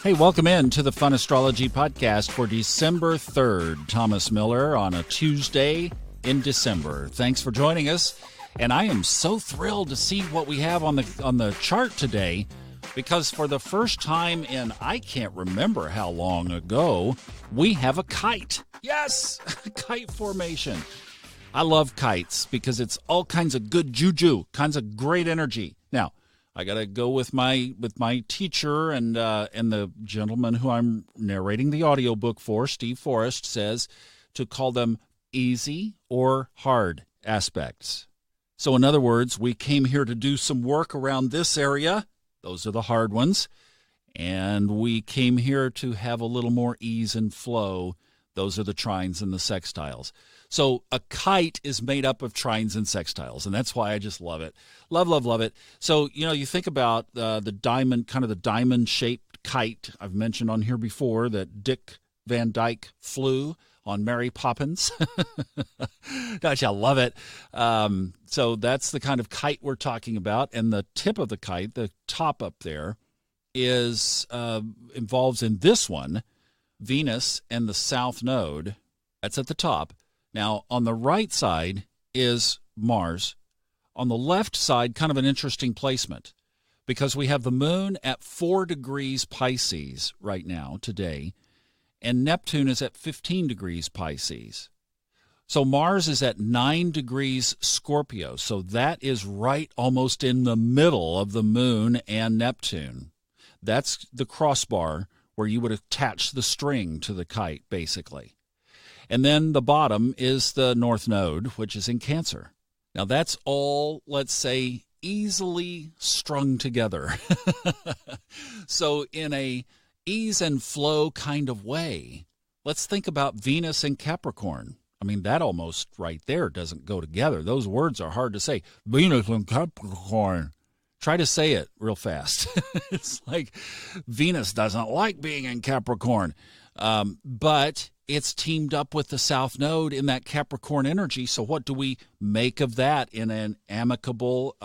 Hey, welcome in to the Fun Astrology podcast for December 3rd. Thomas Miller on a Tuesday in December. Thanks for joining us. And I am so thrilled to see what we have on the chart today, because for the first time in I can't remember how long ago, we have a kite. Yes, kite formation. I love kites because it's all kinds of good juju, kinds of great energy. Now, I got to go with my teacher and the gentleman who I'm narrating the audiobook for, Steve Forrest, says to call them easy or hard aspects. So in other words, we came here to do some work around this area. Those are the hard ones. And we came here to have a little more ease and flow. Those are the trines and the sextiles. So a kite is made up of trines and sextiles, and that's why I just love it. Love, love, love it. So, you think about the diamond, kind of the diamond-shaped kite I've mentioned on here before that Dick Van Dyke flew on Mary Poppins. Gosh, I love it. So that's the kind of kite we're talking about, and the tip of the kite, the top up there, is involves in this one Venus and the South Node. That's at the top. Now, on the right side is Mars. On the left side, kind of an interesting placement, because we have the moon at 4 degrees Pisces right now, today, and Neptune is at 15 degrees Pisces. So Mars is at 9 degrees Scorpio, so that is right almost in the middle of the moon and Neptune. That's the crossbar where you would attach the string to the kite, basically. And then the bottom is the North Node, which is in Cancer. Now, that's all, let's say, easily strung together. So in a ease and flow kind of way, let's think about Venus and Capricorn. I mean, that almost right there doesn't go together. Those words are hard to say. Venus and Capricorn. Try to say it real fast. It's like Venus doesn't like being in Capricorn. But it's teamed up with the South Node in that Capricorn energy. So what do we make of that in an amicable,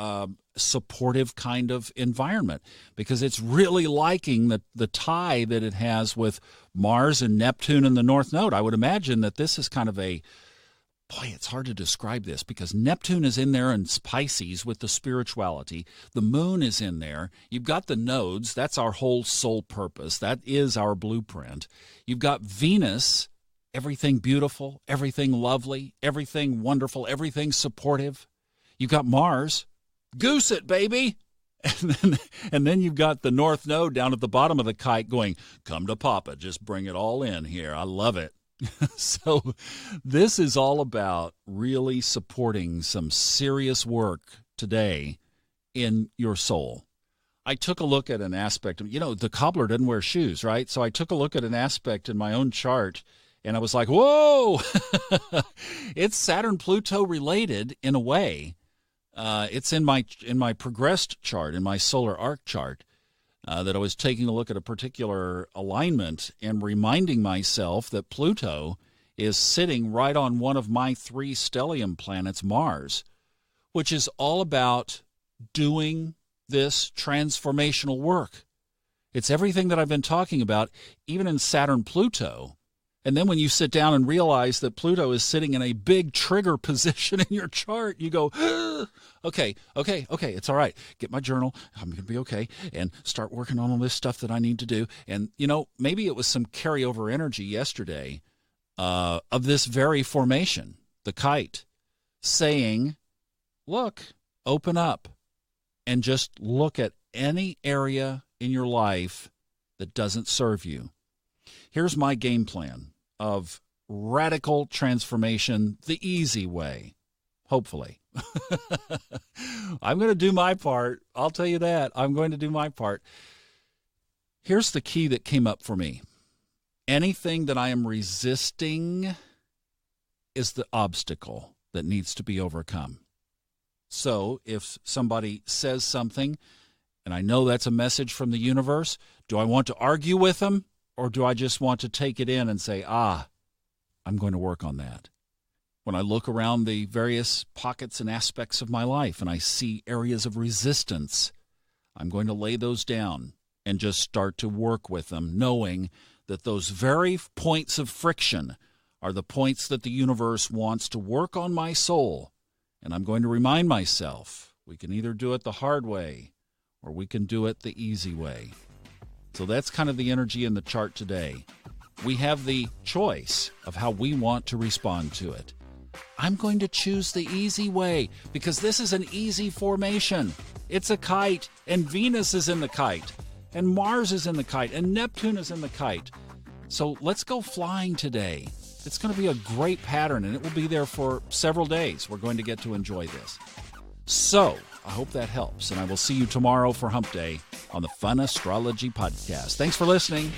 supportive kind of environment? Because it's really liking the tie that it has with Mars and Neptune and the North Node. I would imagine that this is kind of it's hard to describe this, because Neptune is in there in Pisces with the spirituality. The moon is in there. You've got the nodes. That's our whole soul purpose. That is our blueprint. You've got Venus, everything beautiful, everything lovely, everything wonderful, everything supportive. You've got Mars, goose it, baby. And then you've got the North Node down at the bottom of the kite going, come to Papa, just bring it all in here. I love it. So this is all about really supporting some serious work today in your soul. I took a look at an aspect of, the cobbler doesn't wear shoes, right? So I took a look at an aspect in my own chart, and I was like, whoa, it's Saturn-Pluto related in a way. It's in my progressed chart, in my solar arc chart. That I was taking a look at a particular alignment and reminding myself that Pluto is sitting right on one of my 3 stellium planets, Mars, which is all about doing this transformational work. It's everything that I've been talking about, even in Saturn-Pluto. And then when you sit down and realize that Pluto is sitting in a big trigger position in your chart, you go, okay, it's all right. Get my journal. I'm going to be okay. And start working on all this stuff that I need to do. And, maybe it was some carryover energy yesterday of this very formation, the kite, saying, look, open up and just look at any area in your life that doesn't serve you. Here's my game plan of radical transformation the easy way, hopefully. I'm going to do my part. I'll tell you that. I'm going to do my part. Here's the key that came up for me. Anything that I am resisting is the obstacle that needs to be overcome. So if somebody says something, and I know that's a message from the universe, do I want to argue with them? Or do I just want to take it in and say, I'm going to work on that? When I look around the various pockets and aspects of my life and I see areas of resistance, I'm going to lay those down and just start to work with them, knowing that those very points of friction are the points that the universe wants to work on my soul. And I'm going to remind myself, we can either do it the hard way or we can do it the easy way. So that's kind of the energy in the chart today. We have the choice of how we want to respond to it. I'm going to choose the easy way because this is an easy formation. It's a kite, and Venus is in the kite, and Mars is in the kite, and Neptune is in the kite. So let's go flying today. It's going to be a great pattern, and it will be there for several days. We're going to get to enjoy this. So I hope that helps, and I will see you tomorrow for Hump Day on the Fun Astrology Podcast. Thanks for listening.